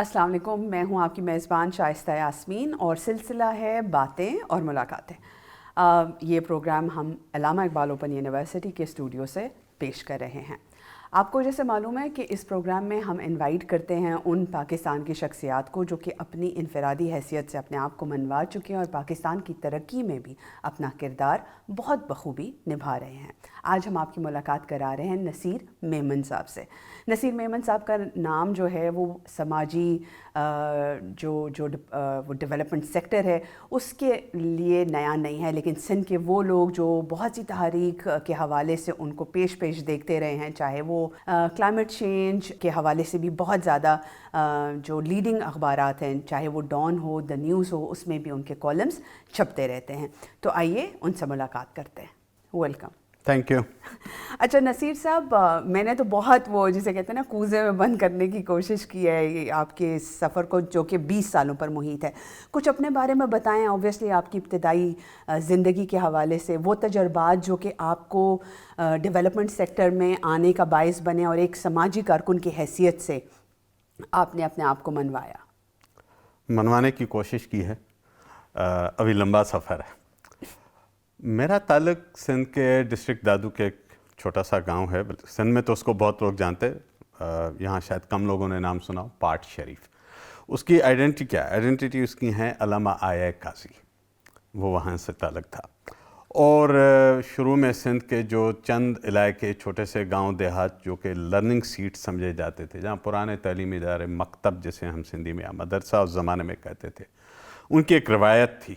السلام علیکم، میں ہوں آپ کی میزبان شائستہ یاسمین اور سلسلہ ہے باتیں اور ملاقاتیں۔ یہ پروگرام ہم علامہ اقبال اوپن یونیورسٹی کے اسٹوڈیو سے پیش کر رہے ہیں۔ آپ کو جیسے معلوم ہے کہ اس پروگرام میں ہم انوائٹ کرتے ہیں ان پاکستان کی شخصیات کو جو کہ اپنی انفرادی حیثیت سے اپنے آپ کو منوا چکے ہیں اور پاکستان کی ترقی میں بھی اپنا کردار بہت بخوبی نبھا رہے ہیں۔ آج ہم آپ کی ملاقات کرا رہے ہیں نصیر میمن صاحب سے۔ نصیر میمن صاحب کا نام جو ہے وہ سماجی جو ڈیولپمنٹ سیکٹر ہے اس کے لیے نیا نہیں ہے، لیکن سندھ کے وہ لوگ جو بہت سی تحریک کے حوالے سے ان کو پیش دیکھتے رہے ہیں، چاہے وہ کلائمیٹ چینج کے حوالے سے بھی بہت زیادہ جو لیڈنگ اخبارات ہیں، چاہے وہ ڈان ہو، دا نیوز ہو، اس میں بھی ان کے کالمز چھپتے رہتے ہیں۔ تو آئیے ان سے ملاقات کرتے ہیں۔ ویلکم۔ Thank you. اچھا نصیر صاحب، میں نے تو بہت وہ جسے کہتے ہیں نا کوزے میں بند کرنے کی کوشش کی ہے آپ کے سفر کو جو کہ 20 سالوں پر محیط ہے۔ کچھ اپنے بارے میں بتائیں، اوبویسلی آپ کی ابتدائی زندگی کے حوالے سے وہ تجربات جو کہ آپ کو ڈیولپمنٹ سیکٹر میں آنے کا باعث بنے اور ایک سماجی کارکن کی حیثیت سے آپ نے اپنے آپ کو منوانے کی کوشش کی ہے۔ ابھی لمبا سفر ہے۔ میرا تعلق سندھ کے ڈسٹرکٹ دادو کے ایک چھوٹا سا گاؤں ہے، سندھ میں تو اس کو بہت لوگ جانتے، یہاں شاید کم لوگوں نے نام سنا، پاٹ شریف۔ اس کی آئیڈینٹی کیا ہے؟ آئیڈینٹی اس کی ہیں علامہ آیا قاضی، وہ وہاں سے تعلق تھا۔ اور شروع میں سندھ کے جو چند علاقے چھوٹے سے گاؤں دیہات جو کہ لرننگ سیٹ سمجھے جاتے تھے، جہاں پرانے تعلیمی ادارے، مکتب جسے ہم سندھی میں مدرسہ اس زمانے میں کہتے تھے، ان کی ایک روایت تھی۔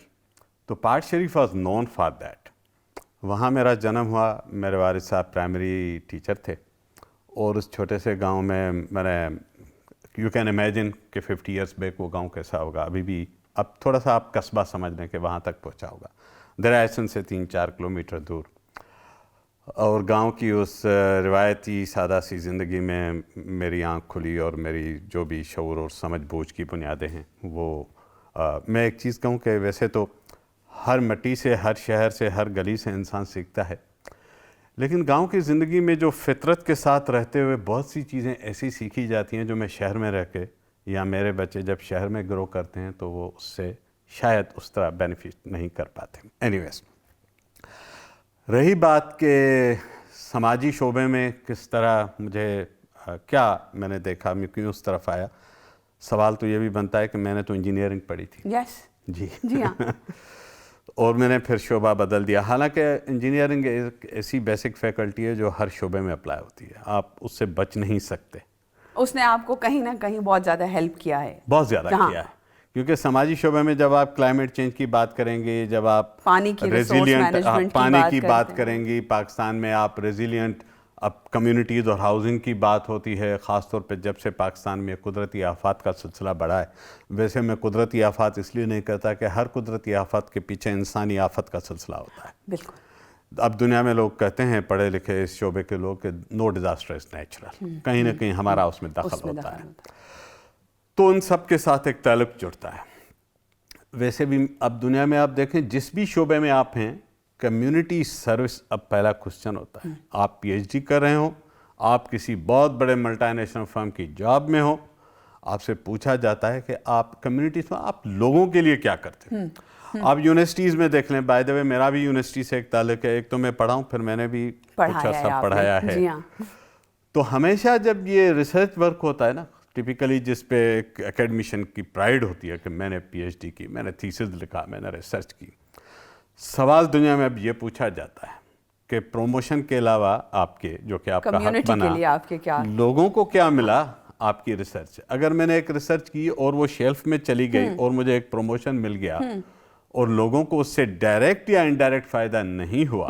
تو پاٹ شریف واز نون فار دیٹ۔ وہاں میرا جنم ہوا۔ میرے والد صاحب پرائمری ٹیچر تھے، اور اس چھوٹے سے گاؤں میں نے یو کین امیجن کہ 50 ایئرس بیک وہ گاؤں کیسا ہوگا۔ ابھی بھی اب تھوڑا سا آپ قصبہ سمجھ لیں کہ وہاں تک پہنچا ہوگا، دریا سندھ سے 3-4 کلومیٹر دور۔ اور گاؤں کی اس روایتی سادہ سی زندگی میں میری آنکھ کھلی، اور میری جو بھی شعور اور سمجھ بوجھ کی بنیادیں ہیں وہ میں ایک چیز کہوں کہ ویسے تو ہر مٹی سے، ہر شہر سے، ہر گلی سے انسان سیکھتا ہے، لیکن گاؤں کی زندگی میں جو فطرت کے ساتھ رہتے ہوئے بہت سی چیزیں ایسی سیکھی جاتی ہیں جو میں شہر میں رہ کے، یا میرے بچے جب شہر میں گرو کرتے ہیں تو وہ اس سے شاید اس طرح بینیفٹ نہیں کر پاتے۔ اینیویز، رہی بات کہ سماجی شعبے میں کس طرح مجھے کیا میں نے دیکھا، میں کیوں اس طرف آیا، سوال تو یہ بھی بنتا ہے کہ میں نے تو انجینئرنگ پڑھی تھی۔ یس جی ہاں۔ اور میں نے پھر شعبہ بدل دیا، حالانکہ انجینئرنگ ایک ایسی بیسک فیکلٹی ہے جو ہر شعبے میں اپلائی ہوتی ہے، آپ اس سے بچ نہیں سکتے۔ اس نے آپ کو کہیں نہ کہیں بہت زیادہ ہیلپ کیا ہے، بہت زیادہ کیا ہے، کیونکہ سماجی شعبے میں جب آپ کلائمیٹ چینج کی بات کریں گے، جب آپ پانی کی بات کریں گی، پاکستان میں آپ ریزیلینٹ اب کمیونٹیز اور ہاؤسنگ کی بات ہوتی ہے، خاص طور پہ جب سے پاکستان میں قدرتی آفات کا سلسلہ بڑھا ہے۔ ویسے میں قدرتی آفات اس لیے نہیں کہتا کہ ہر قدرتی آفات کے پیچھے انسانی آفت کا سلسلہ ہوتا ہے۔ بالکل۔ اب دنیا میں لوگ کہتے ہیں، پڑھے لکھے اس شعبے کے لوگ، کہ نو ڈیزاسٹر از نیچرل، کہیں نہ کہیں ہمارا اس میں دخل ہوتا ہے۔ تو ان سب کے ساتھ ایک تعلق جڑتا ہے۔ ویسے بھی اب دنیا میں آپ دیکھیں، جس بھی شعبے میں آپ ہیں، کمیونٹی سروس اب پہلا کوسچن ہوتا ہے۔ آپ پی ایچ ڈی کر رہے ہوں، آپ کسی بہت بڑے ملٹی نیشنل فرم کی جاب میں ہوں، آپ سے پوچھا جاتا ہے کہ آپ کمیونٹیز میں آپ لوگوں کے لیے کیا کرتے ہیں۔ آپ یونیورسٹیز میں دیکھ لیں، بائی دا وے میرا بھی یونیورسٹی سے ایک تعلق ہے، ایک تو میں پڑھا ہوں، پھر میں نے بھی کچھ عرصہ پڑھایا ہے۔ تو ہمیشہ جب یہ ریسرچ ورک ہوتا ہے نا، ٹپیکلی جس پہ ایک اکیڈمیشن کی پرائیڈ ہوتی ہے کہ میں نے پی ایچ ڈی کی، میں نے تھیسس لکھا، میں نے ریسرچ کی، سوال دنیا میں اب یہ پوچھا جاتا ہے کہ پروموشن کے علاوہ آپ کے جو کہ آپ کا حق بنا، لوگوں کو کیا ملا آپ کی ریسرچ سے۔ اگر میں نے ایک ریسرچ کی اور وہ شیلف میں چلی گئی اور مجھے ایک پروموشن مل گیا اور لوگوں کو اس سے ڈائریکٹ یا انڈائریکٹ فائدہ نہیں ہوا،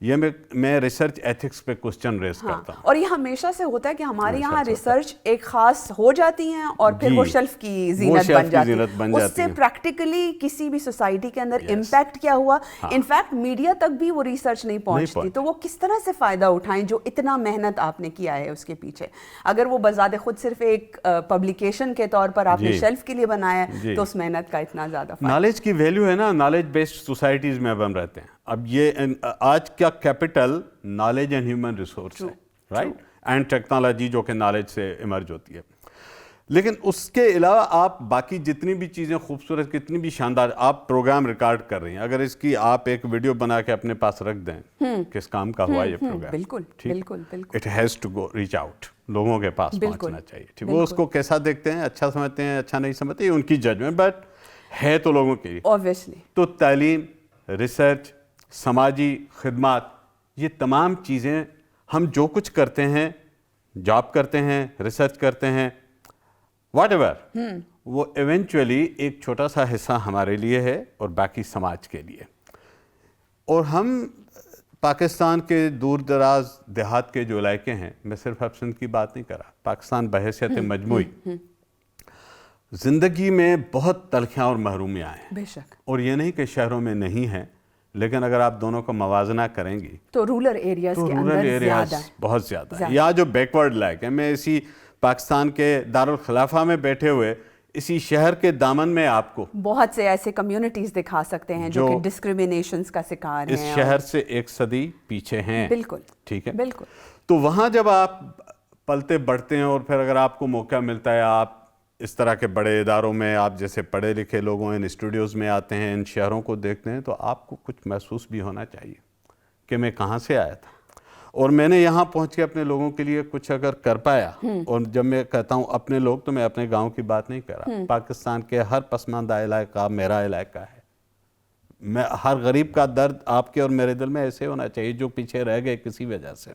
یہ میں ریسرچ ایتھکس پہ کوسچن ریز کرتا ہوں۔ اور یہ ہمیشہ سے ہوتا ہے کہ ہمارے یہاں ریسرچ ایک خاص ہو جاتی ہیں اور پھر وہ شیلف کی زینت بن جاتی ہے، اس سے پریکٹیکلی کسی بھی سوسائٹی کے اندر امپیکٹ کیا ہوا، انفیکٹ میڈیا تک بھی وہ ریسرچ نہیں پہنچتی۔ تو وہ کس طرح سے فائدہ اٹھائیں جو اتنا محنت آپ نے کیا ہے اس کے پیچھے؟ اگر وہ بذات خود صرف ایک پبلیکیشن کے طور پر آپ نے شیلف کے لیے بنایا ہے تو اس محنت کا اتنا زیادہ فائدہ۔ نالج کی ویلیو ہے نا، نالج بیسڈ سوسائٹیز میں اب ہم رہتے ہیں۔ اب یہ آج کا capital knowledge and human resource ہے، رائٹ، اینڈ ٹیکنالوجی جو کہ نالج سے ایمرج ہوتی ہے۔ لیکن اس کے علاوہ آپ باقی جتنی بھی چیزیں خوبصورت، کتنی بھی شاندار، آپ پروگرام ریکارڈ کر رہی ہیں، اگر اس کی آپ ایک ویڈیو بنا کے اپنے پاس رکھ دیں کس کام کا ہوا یہ پروگرام، بالکل بالکل بالکل، it has to go reach out, لوگوں کے پاس پہنچنا چاہیے. وہ اس کو کیسا دیکھتے ہیں، اچھا سمجھتے ہیں، اچھا نہیں سمجھتے، یہ ان کی ججمنٹ، بٹ ہے تو لوگوں کے لیے. اوبویسلی. تو تعلیم، ریسرچ، سماجی خدمات، یہ تمام چیزیں ہم جو کچھ کرتے ہیں، جاب کرتے ہیں، ریسرچ کرتے ہیں، واٹ ایور، وہ ایونچولی ایک چھوٹا سا حصہ ہمارے لیے ہے اور باقی سماج کے لیے. اور ہم پاکستان کے دور دراز دیہات کے جو علاقے ہیں، میں صرف اب سندھ کی بات نہیں کر رہا، پاکستان بحیثیت مجموعی زندگی میں بہت تلخیاں اور محرومیاں ہیں. بے شک. اور یہ نہیں کہ شہروں میں نہیں ہیں، لیکن اگر آپ دونوں کا موازنہ کریں گی تو رورل ایریاز کے اندر زیادہ ہے، بہت زیادہ ہے. یا جو بیکورڈ علاقے ہیں، میں اسی پاکستان کے دارالخلافہ میں بیٹھے ہوئے اسی شہر کے دامن میں آپ کو بہت سے ایسے کمیونٹیز دکھا سکتے ہیں جو کہ ڈسکریمنیشنز کا شکار ہیں، اس شہر سے ایک صدی پیچھے ہیں. بالکل ٹھیک ہے، بالکل. تو وہاں جب آپ پلتے بڑھتے ہیں اور پھر اگر آپ کو موقع ملتا ہے، آپ اس طرح کے بڑے اداروں میں، آپ جیسے پڑھے لکھے لوگوں ان اسٹوڈیوز میں آتے ہیں، ان شہروں کو دیکھتے ہیں، تو آپ کو کچھ محسوس بھی ہونا چاہیے کہ میں کہاں سے آیا تھا اور میں نے یہاں پہنچ کے اپنے لوگوں کے لیے کچھ اگر کر پایا. اور جب میں کہتا ہوں اپنے لوگ، تو میں اپنے گاؤں کی بات نہیں کر رہا. پاکستان کے ہر پسماندہ علاقہ میرا علاقہ ہے. میں ہر غریب کا درد آپ کے اور میرے دل میں ایسے ہونا چاہیے جو پیچھے رہ گئے کسی وجہ سے.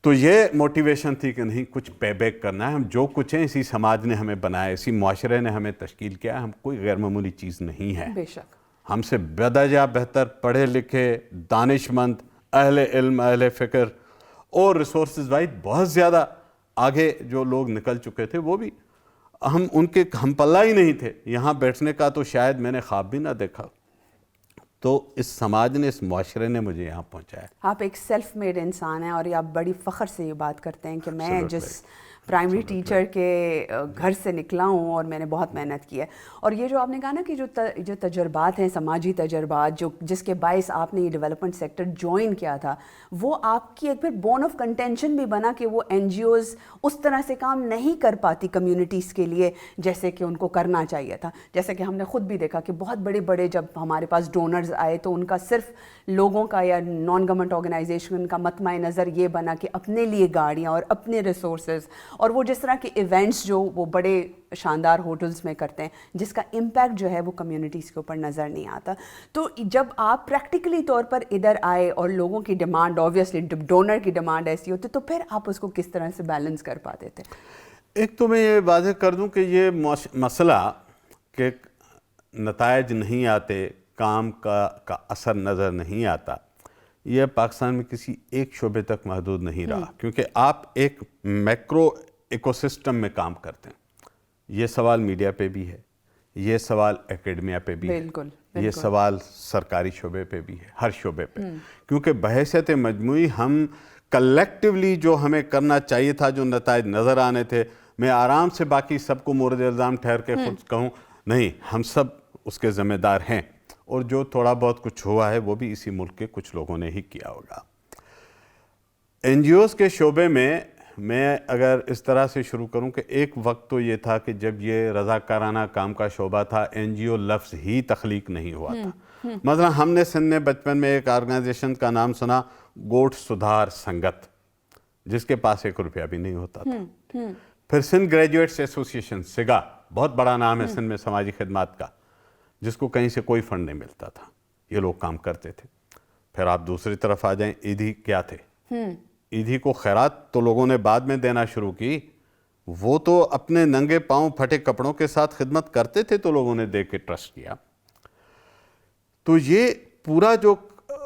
تو یہ موٹیویشن تھی کہ نہیں، کچھ پے بیک کرنا ہے. ہم جو کچھ ہیں اسی سماج نے ہمیں بنایا، اسی معاشرے نے ہمیں تشکیل کیا. ہم کوئی غیر معمولی چیز نہیں ہے. بے شک. ہم سے بدجا بہتر پڑھے لکھے، دانش مند، اہل علم، اہل فکر اور ریسورسز وائز بہت زیادہ آگے جو لوگ نکل چکے تھے، وہ بھی ہم ان کے ہم پلہ ہی نہیں تھے. یہاں بیٹھنے کا تو شاید میں نے خواب بھی نہ دیکھا. تو اس سماج نے، اس معاشرے نے مجھے یہاں پہنچایا. آپ ایک سیلف میڈ انسان ہیں اور آپ بڑی فخر سے یہ بات کرتے ہیں کہ میں جس پرائمری ٹیچر کے گھر سے نکلا ہوں اور میں نے بہت محنت کی ہے. اور یہ جو آپ نے کہا نا کہ جو تجربات ہیں، سماجی تجربات، جس کے باعث آپ نے یہ ڈیولپمنٹ سیکٹر جوائن کیا تھا، وہ آپ کی ایک پھر بون آف کنٹینشن بھی بنا کہ وہ این جی اوز اس طرح سے کام نہیں کر پاتی کمیونٹیز کے لیے جیسے کہ ان کو کرنا چاہیے تھا. جیسے کہ ہم نے خود بھی دیکھا کہ بہت بڑے بڑے جب ہمارے پاس ڈونرز آئے تو ان کا صرف لوگوں کا یا نان گورنمنٹ آرگنائزیشن کا مطمع نظر یہ بنا کہ اپنے لیے گاڑیاں اور اپنے ریسورسز، اور وہ جس طرح کے ایونٹس جو وہ بڑے شاندار ہوٹلز میں کرتے ہیں جس کا امپیکٹ جو ہے وہ کمیونٹیز کے اوپر نظر نہیں آتا. تو جب آپ پریکٹیکلی طور پر ادھر آئے اور لوگوں کی ڈیمانڈ، اوبویسلی ڈونر کی ڈیمانڈ ایسی ہوتی، تو پھر آپ اس کو کس طرح سے بیلنس کر پاتے تھے؟ ایک تو میں یہ واضح کر دوں کہ یہ مسئلہ کہ نتائج نہیں آتے، کام کا اثر نظر نہیں آتا، یہ پاکستان میں کسی ایک شعبے تک محدود نہیں رہا، کیونکہ آپ ایک میکرو ایکو سسٹم میں کام کرتے ہیں. یہ سوال میڈیا پہ بھی ہے، یہ سوال اکیڈمیا پہ بھی ہے، یہ سوال سرکاری شعبے پہ بھی ہے، ہر شعبے پہ. کیونکہ بحیثیت مجموعی ہم کلیکٹیولی جو ہمیں کرنا چاہیے تھا، جو نتائج نظر آنے تھے، میں آرام سے باقی سب کو مورد الزام ٹھہر کے خود کہوں نہیں، ہم سب اس کے ذمہ دار ہیں. اور جو تھوڑا بہت کچھ ہوا ہے وہ بھی اسی ملک کے کچھ لوگوں نے ہی کیا ہوگا. این جی اوز کے شعبے میں اگر اس طرح سے شروع کروں کہ ایک وقت تو یہ تھا کہ جب یہ رضاکارانہ کام کا شعبہ تھا، این جی او لفظ ہی تخلیق نہیں ہوا تھا. مثلا ہم نے سندھ میں بچپن میں ایک آرگنائزیشن کا نام سنا، گوٹ سدھار سنگت، جس کے پاس 1 روپیہ بھی نہیں ہوتا تھا. پھر سندھ گریجویٹس ایسوسیشن، سگا، بہت بڑا نام ہے سندھ میں سماجی خدمات کا، جس کو کہیں سے کوئی فنڈ نہیں ملتا تھا. یہ لوگ کام کرتے تھے. پھر آپ دوسری طرف آ جائیں، ایدھی کیا تھے؟ ایدھی کو خیرات تو لوگوں نے بعد میں دینا شروع کی، وہ تو اپنے ننگے پاؤں پھٹے کپڑوں کے ساتھ خدمت کرتے تھے تو لوگوں نے دیکھ کے ٹرسٹ کیا. تو یہ پورا جو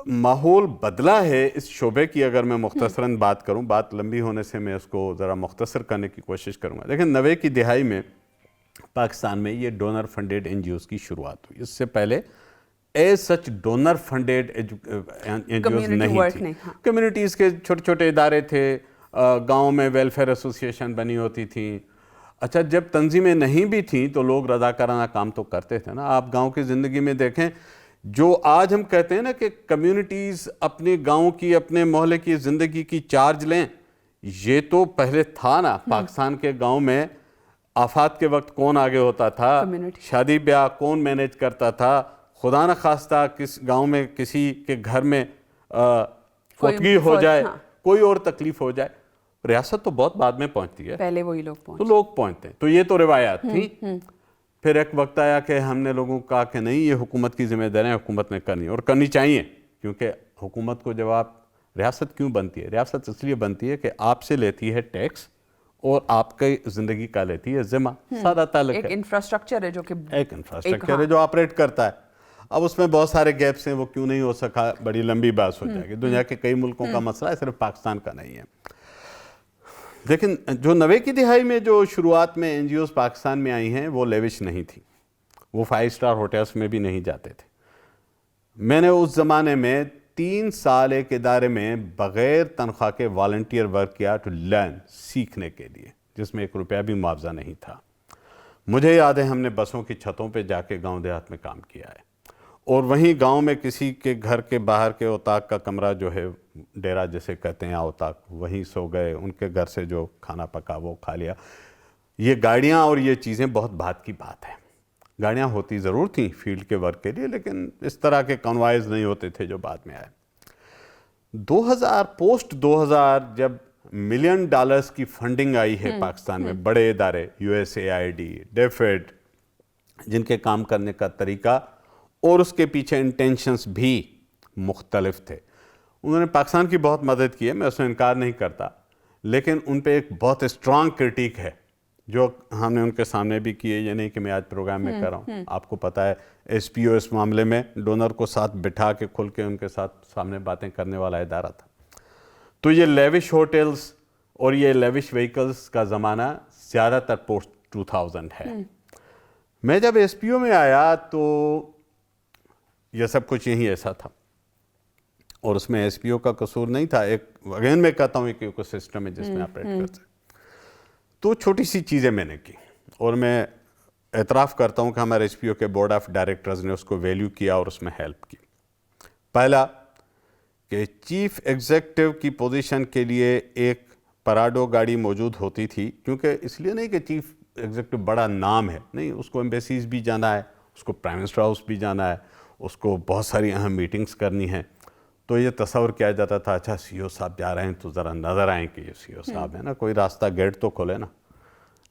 ماحول بدلا ہے اس شعبے کی، اگر میں مختصراً بات کروں، بات لمبی ہونے سے میں اس کو ذرا مختصر کرنے کی کوشش کروں گا. لیکن 90 کی دہائی میں پاکستان میں یہ donor funded N G Os کی شروعات ہوئی. اس سے پہلے as such donor funded N G Os نہیں تھی. کمیونٹیز کے چھوٹے چھوٹے ادارے تھے، گاؤں میں ویلفیئر ایسوسیشن بنی ہوتی تھیں. اچھا، جب تنظیمیں نہیں بھی تھیں تو لوگ رضاکارانہ کام تو کرتے تھے نا. آپ گاؤں کی زندگی میں دیکھیں، جو آج ہم کہتے ہیں نا کہ کمیونٹیز اپنے گاؤں کی، اپنے محلے کی زندگی کی چارج لیں، یہ تو پہلے تھا نا. پاکستان کے گاؤں میں آفات کے وقت کون آگے ہوتا تھا, شادی بیاہ کون مینیج کرتا تھا, خدا نخواستہ کس گاؤں میں کسی کے گھر میں فوتگی ہو جائے, کوئی اور تکلیف ہو جائے, ریاست تو بہت بعد میں پہنچتی ہے, پہلے وہی لوگ تو لوگ پہنچتے ہیں. تو یہ تو روایات تھیں. پھر ایک وقت آیا کہ ہم نے لوگوں کو کہا کہ نہیں, یہ حکومت کی ذمہ داریاں حکومت نے کرنی اور کرنی چاہیے, کیونکہ حکومت کو جب آپ, ریاست کیوں بنتی ہے؟ ریاست اس لیے بنتی ہے کہ آپ سے لیتی ہے ٹیکس اور آپ کی زندگی کا لیتی ہے ذمہ. سادہ تعلق ہے, ایک انفراسٹرکچر ہے جو کہ ایک انفراسٹرکچر ہے جو آپریٹ کرتا ہے. اب اس میں بہت سارے گیپس ہیں, وہ کیوں نہیں ہو سکا, بڑی لمبی بات ہو جائے گی. دنیا کے کئی ملکوں کا مسئلہ ہے, صرف پاکستان کا نہیں ہے. لیکن جو 90 کی دہائی میں جو شروعات میں این جی اوز پاکستان میں آئی ہیں, وہ لیوش نہیں تھی, وہ 5 اسٹار ہوٹلس میں بھی نہیں جاتے تھے. میں نے اس زمانے میں 3 سال ایک ادارے میں بغیر تنخواہ کے والنٹیئر ورک کیا, ٹو لرن, سیکھنے کے لیے, جس میں 1 روپیہ بھی معاوضہ نہیں تھا. مجھے یاد ہے ہم نے بسوں کی چھتوں پہ جا کے گاؤں دیہات میں کام کیا ہے, اور وہیں گاؤں میں کسی کے گھر کے باہر کے اوطاق کا کمرہ جو ہے, ڈیرا جسے کہتے ہیں اوطاق, وہیں سو گئے, ان کے گھر سے جو کھانا پکا وہ کھا لیا. یہ گاڑیاں اور یہ چیزیں بہت بعد کی بات ہے. گاڑیاں ہوتی ضرور تھیں فیلڈ کے ورک کے لیے, لیکن اس طرح کے کنوائز نہیں ہوتے تھے جو بعد میں آئے. 2000 پوسٹ 2000 جب $1 ملین کی فنڈنگ آئی ہے پاکستان میں, بڑے ادارے USAID, ڈیفیڈ, جن کے کام کرنے کا طریقہ اور اس کے پیچھے انٹینشنز بھی مختلف تھے, انہوں نے پاکستان کی بہت مدد کی ہے, میں اس میں انکار نہیں کرتا, لیکن ان پہ ایک بہت اسٹرانگ کرٹیک ہے جو ہم نے ان کے سامنے بھی کی ہے. یہ نہیں کہ میں آج پروگرام میں کر رہا ہوں, آپ کو پتہ ہے SPO اس معاملے میں ڈونر کو ساتھ بٹھا کے کھل کے ان کے ساتھ سامنے باتیں کرنے والا ادارہ تھا. تو یہ لیوش ہوٹلز اور یہ لیوش وہیکلز کا زمانہ زیادہ تر پوسٹ 2000 ہے. میں جب SPO میں آیا تو یہ سب کچھ یہی ایسا تھا, اور اس میں SPO کا قصور نہیں تھا. ایک اگین میں کہتا ہوں ایک ایکو سسٹم ہے جس میں آپریٹ کرتے. تو چھوٹی سی چیزیں میں نے کی, اور میں اعتراف کرتا ہوں کہ ہمارے SPO کے بورڈ آف ڈائریکٹرز نے اس کو ویلیو کیا اور اس میں ہیلپ کی. پہلا کہ چیف ایگزیکٹو کی پوزیشن کے لیے ایک پراڈو گاڑی موجود ہوتی تھی, کیونکہ اس لیے نہیں کہ چیف ایگزیکٹو بڑا نام ہے, نہیں, اس کو ایمبیسیز بھی جانا ہے, اس کو پرائم منسٹر ہاؤس بھی جانا ہے, اس کو بہت ساری اہم میٹنگز کرنی ہیں. تو یہ تصور کیا جاتا تھا, اچھا CO صاحب جا رہے ہیں تو ذرا نظر آئیں کہ یہ CO صاحب ہے نا, کوئی راستہ گیٹ تو کھولے نا.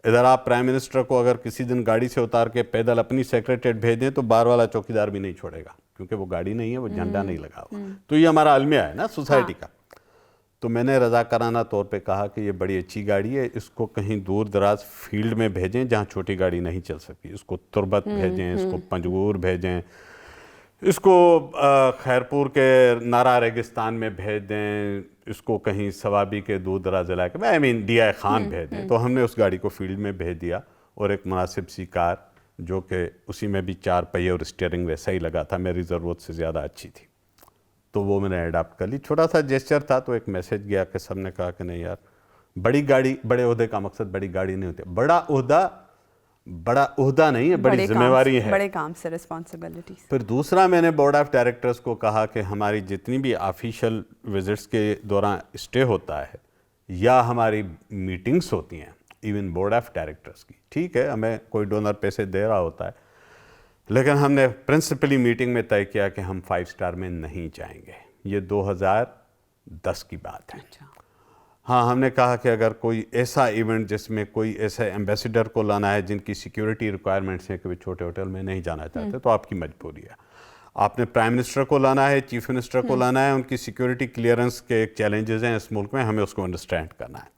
ادھر آپ پرائم منسٹر کو اگر کسی دن گاڑی سے اتار کے پیدل اپنی سیکریٹریٹ بھیج دیں تو باہر والا چوکیدار بھی نہیں چھوڑے گا, کیونکہ وہ گاڑی نہیں ہے, وہ جھنڈا نہیں لگا ہوا. تو یہ ہمارا المیہ ہے نا سوسائٹی کا. تو میں نے رضاکارانہ طور پہ کہا کہ یہ بڑی اچھی گاڑی ہے, اس کو کہیں دور دراز فیلڈ میں بھیجیں جہاں چھوٹی گاڑی نہیں چل سکتی. اس کو تربت بھیجیں, اس کو پنجگور بھیجیں, اس کو خیرپور کے نارا ریگستان میں بھیج دیں, اس کو کہیں ثوابی کے دور دراز علاقے میں ڈی آئی خان بھیج دیں. تو ہم نے اس گاڑی کو فیلڈ میں بھیج دیا, اور ایک مناسب سی کار جو کہ اسی میں بھی 4 پہیے اور اسٹیئرنگ ویسا ہی لگا تھا, میری ضرورت سے زیادہ اچھی تھی, تو وہ میں نے اڈاپٹ کر لی. چھوٹا سا جیسچر تھا, تو ایک میسج گیا کہ سب نے کہا کہ نہیں یار, بڑی گاڑی, بڑے عہدے کا مقصد بڑی گاڑی نہیں ہوتی. بڑا عہدہ نہیں ہے, بڑی ذمہ داری ہے, بڑے کام سے رسپانسبلٹیز. پھر دوسرا میں نے بورڈ آف ڈائریکٹرز کو کہا کہ ہماری جتنی بھی آفیشیل وزٹس کے دوران اسٹے ہوتا ہے یا ہماری میٹنگز ہوتی ہیں, ایون بورڈ آف ڈائریکٹرز کی, ٹھیک ہے ہمیں کوئی ڈونر پیسے دے رہا ہوتا ہے, لیکن ہم نے پرنسپلی میٹنگ میں طے کیا کہ ہم 5 اسٹار میں نہیں جائیں گے. یہ 2010 کی بات ہے. ہاں, ہم نے کہا کہ اگر کوئی ایسا ایونٹ جس میں کوئی ایسے ایمبیسیڈر کو لانا ہے جن کی سیکیورٹی ریکوائرمنٹس ہیں کہ وہ چھوٹے ہوٹل میں نہیں جانا چاہتے, تو آپ کی مجبوری ہے. آپ نے پرائم منسٹر کو لانا ہے, چیف منسٹر کو لانا ہے, ان کی سیکیورٹی کلیئرنس کے ایک چیلنجز ہیں اس ملک میں, ہمیں اس کو انڈرسٹینڈ کرنا ہے.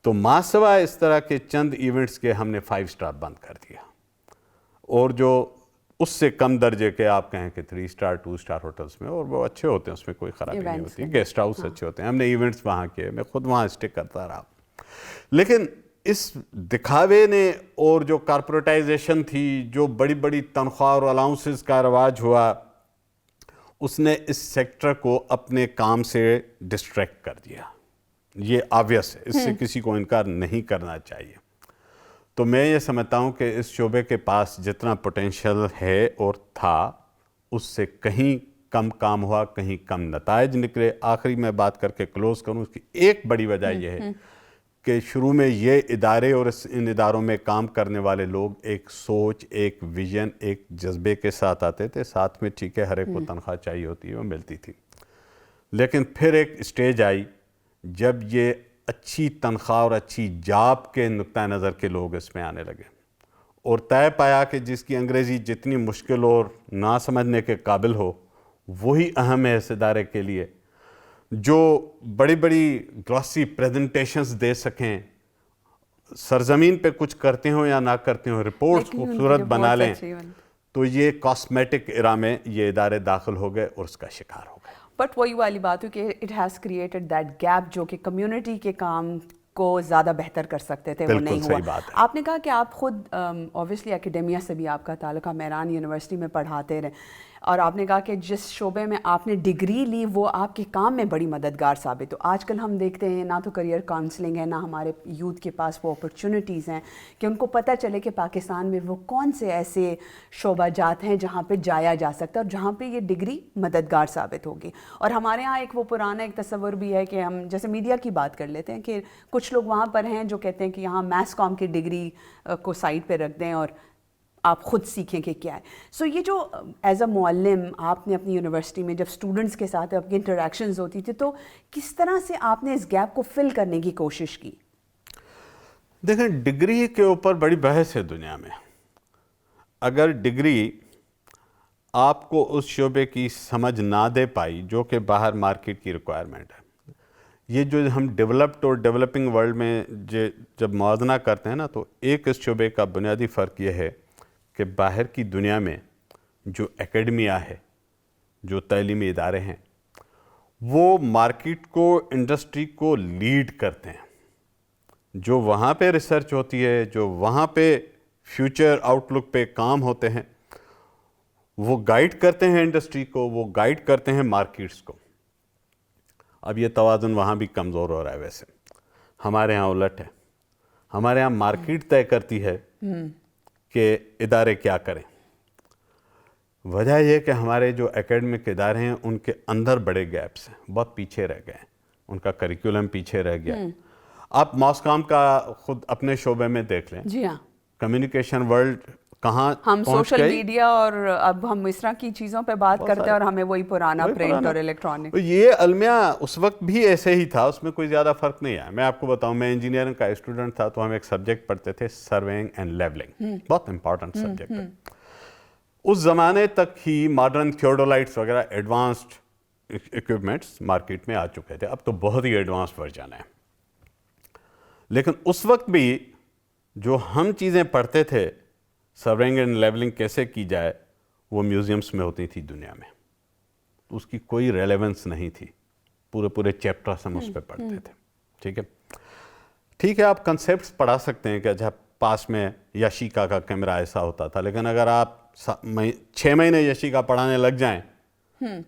تو ماسوا اس طرح کے چند ایونٹس کے ہم نے 5 اسٹار بند کر دیا, اور جو اس سے کم درجے کے آپ کہیں کہ 3 اسٹار 2 اسٹار ہوٹلس میں, اور وہ اچھے ہوتے ہیں, اس میں کوئی خرابی نہیں ہوتی, گیسٹ ہاؤس اچھے ہوتے ہیں, ہم نے ایونٹس وہاں کیے, میں خود وہاں اسٹے کرتا رہا. لیکن اس دکھاوے نے اور جو کارپوریٹائزیشن تھی, جو بڑی بڑی تنخواہ اور الاؤنسز کا رواج ہوا, اس نے اس سیکٹر کو اپنے کام سے ڈسٹریکٹ کر دیا. یہ آبویس ہے, اس سے کسی کو انکار نہیں کرنا چاہیے. تو میں یہ سمجھتا ہوں کہ اس شعبے کے پاس جتنا پوٹینشیل ہے اور تھا, اس سے کہیں کم کام ہوا, کہیں کم نتائج نکلے. آخری میں بات کر کے کلوز کروں, اس کی ایک بڑی وجہ یہ ہے کہ شروع میں یہ ادارے اور ان اداروں میں کام کرنے والے لوگ ایک سوچ، ایک ویژن، ایک جذبے کے ساتھ آتے تھے. ساتھ میں ٹھیک ہے ہر ایک کو تنخواہ چاہیے ہوتی ہے، وہ ملتی تھی. لیکن پھر ایک اسٹیج آئی جب یہ اچھی تنخواہ اور اچھی جاب کے نقطہ نظر کے لوگ اس میں آنے لگے، اور طے پایا کہ جس کی انگریزی جتنی مشکل اور نہ سمجھنے کے قابل ہو وہی اہم ہے اس ادارے کے لیے. جو بڑی بڑی گلوسی پریزنٹیشنز دے سکیں، سرزمین پہ کچھ کرتے ہوں یا نہ کرتے ہوں، رپورٹس خوبصورت بنا لیں، تو یہ کاسمیٹک ایرا میں یہ ادارے داخل ہو گئے اور اس کا شکار ہو گئے. بٹ وہی والی بات ہے کہ it has created that gap جو کہ کمیونٹی کے کام کو زیادہ بہتر کر سکتے تھے، وہ نہیں ہوا. آپ نے کہا کہ آپ خود اوبویسلی اکیڈیمیا سے بھی آپ کا تعلق، میران یونیورسٹی میں پڑھاتے رہے، اور آپ نے کہا کہ جس شعبے میں آپ نے ڈگری لی وہ آپ کے کام میں بڑی مددگار ثابت ہو. آج کل ہم دیکھتے ہیں نہ تو کریئر کاؤنسلنگ ہے، نہ ہمارے یوتھ کے پاس وہ اپرچونیٹیز ہیں کہ ان کو پتہ چلے کہ پاکستان میں وہ کون سے ایسے شعبہ جات ہیں جہاں پہ جایا جا سکتا ہے اور جہاں پہ یہ ڈگری مددگار ثابت ہوگی. اور ہمارے ہاں ایک وہ پرانا ایک تصور بھی ہے کہ ہم جیسے میڈیا کی بات کر لیتے ہیں کہ کچھ لوگ وہاں پر ہیں جو کہتے ہیں کہ یہاں میس کام کی ڈگری کو سائڈ پہ رکھ دیں اور آپ خود سیکھیں کہ کیا ہے. سو یہ جو ایز اے معلم آپ نے اپنی یونیورسٹی میں جب اسٹوڈنٹس کے ساتھ آپ کی انٹریکشنز ہوتی تھی تو کس طرح سے آپ نے اس گیپ کو فل کرنے کی کوشش کی؟ دیکھیں ڈگری کے اوپر بڑی بحث ہے دنیا میں. اگر ڈگری آپ کو اس شعبے کی سمجھ نہ دے پائی جو کہ باہر مارکیٹ کی ریکوائرمنٹ ہے، یہ جو ہم ڈیولپڈ اور ڈیولپنگ ورلڈ میں جب موازنہ کرتے ہیں نا، تو ایک اس شعبے کا بنیادی فرق یہ ہے کہ باہر کی دنیا میں جو اکیڈمیا ہے، جو تعلیمی ادارے ہیں، وہ مارکیٹ کو، انڈسٹری کو لیڈ کرتے ہیں. جو وہاں پہ ریسرچ ہوتی ہے، جو وہاں پہ فیوچر آؤٹ لک پہ کام ہوتے ہیں، وہ گائیڈ کرتے ہیں انڈسٹری کو، وہ گائیڈ کرتے ہیں مارکیٹس کو. اب یہ توازن وہاں بھی کمزور ہو رہا ہے. ویسے ہمارے ہاں الٹ ہے. ہمارے ہاں مارکیٹ طے کرتی ہے کہ ادارے کیا کریں. وجہ یہ کہ ہمارے جو اکیڈمک ادارے ہیں ان کے اندر بڑے گیپس ہیں، بہت پیچھے رہ گئے ہیں، ان کا کریکولم پیچھے رہ گیا. آپ ماسکام کا خود اپنے شعبے میں دیکھ لیں. جی ہاں، کمیونیکیشن ورلڈ کہاں ہم سوشل میڈیا اور اب ہم اس طرح کی چیزوں پہ بات کرتے ہیں اور ہمیں وہی پرانا پرنٹ اور الیکٹرانک. یہ المیہ اس وقت بھی ایسے ہی تھا، اس میں کوئی زیادہ فرق نہیں آیا. میں آپ کو بتاؤں، میں انجینئرنگ کا اسٹوڈنٹ تھا تو ہم ایک سبجیکٹ پڑھتے تھے سرویئنگ اینڈ لیبلنگ، بہت امپورٹنٹ سبجیکٹ ہے. اس زمانے تک ہی ماڈرن تھیوڈولائٹس وغیرہ ایڈوانسڈ اکوپمنٹس مارکیٹ میں آ چکے تھے. اب تو بہت ہی ایڈوانس ورژن ہے. لیکن اس وقت بھی جو ہم چیزیں پڑھتے تھے، سروینگ اینڈ لیبلنگ کیسے کی جائے، وہ میوزیمز میں ہوتی تھی دنیا میں. تو اس کی کوئی ریلیونس نہیں تھی. پورے چیپٹرز ہم اس پہ پڑھتے تھے. ٹھیک ہے آپ کنسیپٹس پڑھا سکتے ہیں کہ اچھا پاس میں یشیکا کا کیمرہ ایسا ہوتا تھا، لیکن اگر آپ 6 مہینے یشیکا پڑھانے لگ جائیں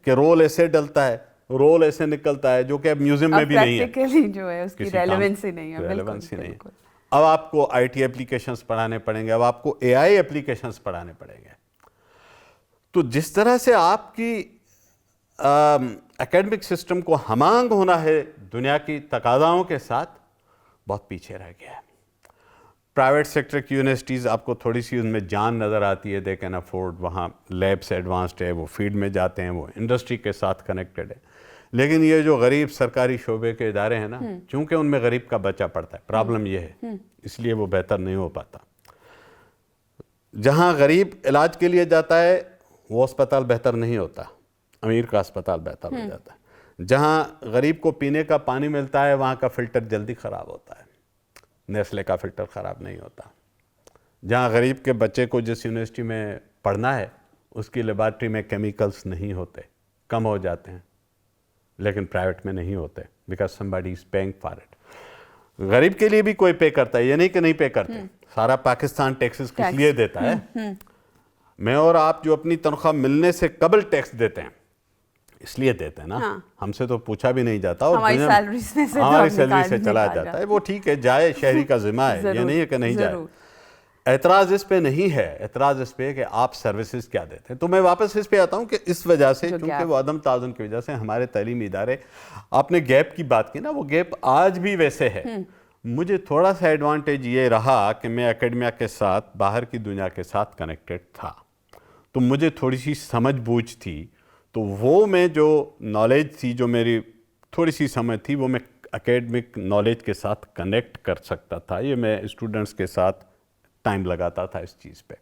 کہ رول ایسے ڈلتا ہے، رول ایسے نکلتا ہے، جو کہ اب میوزیم میں بھی نہیں ہے، پریکٹیکلی جو ہے اس کی ریلیونس ہی نہیں ہے. ریلیونس ہی نہیں ہے. اب آپ کو آئی ٹی اپلیکیشنز پڑھانے پڑیں گے، اب آپ کو اے آئی اپلیکیشنز پڑھانے پڑیں گے. تو جس طرح سے آپ کی اکیڈمک سسٹم کو ہمانگ ہونا ہے دنیا کی تقاضاؤں کے ساتھ، بہت پیچھے رہ گیا ہے. پرائیویٹ سیکٹر کی یونیورسٹیز آپ کو تھوڑی سی ان میں جان نظر آتی ہے، دے کین افورڈ، وہاں لیبس ایڈوانسڈ ہے، وہ فیلڈ میں جاتے ہیں، وہ انڈسٹری کے ساتھ کنیکٹڈ ہے. لیکن یہ جو غریب سرکاری شعبے کے ادارے ہیں نا، چونکہ ان میں غریب کا بچہ پڑتا ہے، پرابلم یہ ہے، اس لیے وہ بہتر نہیں ہو پاتا. جہاں غریب علاج کے لیے جاتا ہے وہ اسپتال بہتر نہیں ہوتا، امیر کا اسپتال بہتر ہو جاتا ہے. جہاں غریب کو پینے کا پانی ملتا ہے وہاں کا فلٹر جلدی خراب ہوتا ہے، نیسلے کا فلٹر خراب نہیں ہوتا. جہاں غریب کے بچے کو جس یونیورسٹی میں پڑھنا ہے اس کی لیبارٹری میں کیمیکلز نہیں ہوتے، کم ہو جاتے ہیں، لیکن پرائیویٹ میں نہیں ہوتے، because somebody is paying for it. غریب کے لیے بھی کوئی پے کرتا ہے، یہ نہیں کہ نہیں پے کرتے. سارا پاکستان ٹیکسز کس لیے دیتا ہے؟ میں اور آپ جو اپنی تنخواہ ملنے سے قبل ٹیکس دیتے ہیں اس لیے دیتے ہیں نا. ہم سے تو پوچھا بھی نہیں جاتا، اور ہماری سیلری سے چلا جاتا ہے. وہ ٹھیک ہے، جائے، شہری کا ذمہ ہے، یہ نہیں ہے کہ نہیں جائے. اعتراض اس پہ نہیں ہے، اعتراض اس پہ کہ آپ سروسز کیا دیتے ہیں. تو میں واپس اس پہ آتا ہوں کہ اس وجہ سے، چونکہ وہ عدم توازن کی وجہ سے ہمارے تعلیمی ادارے، آپ نے گیپ کی بات کی نا، وہ گیپ آج بھی ویسے ہے. مجھے تھوڑا سا ایڈوانٹیج یہ رہا کہ میں اکیڈمیا کے ساتھ باہر کی دنیا کے ساتھ کنیکٹڈ تھا، تو مجھے تھوڑی سی سمجھ بوجھ تھی، تو وہ میں جو نالج تھی، جو میری تھوڑی سی سمجھ تھی، وہ میں اکیڈمک نالج کے ساتھ کنیکٹ کر سکتا تھا. یہ میں اسٹوڈنٹس کے ساتھ ٹائم لگاتا تھا اس چیز پہ.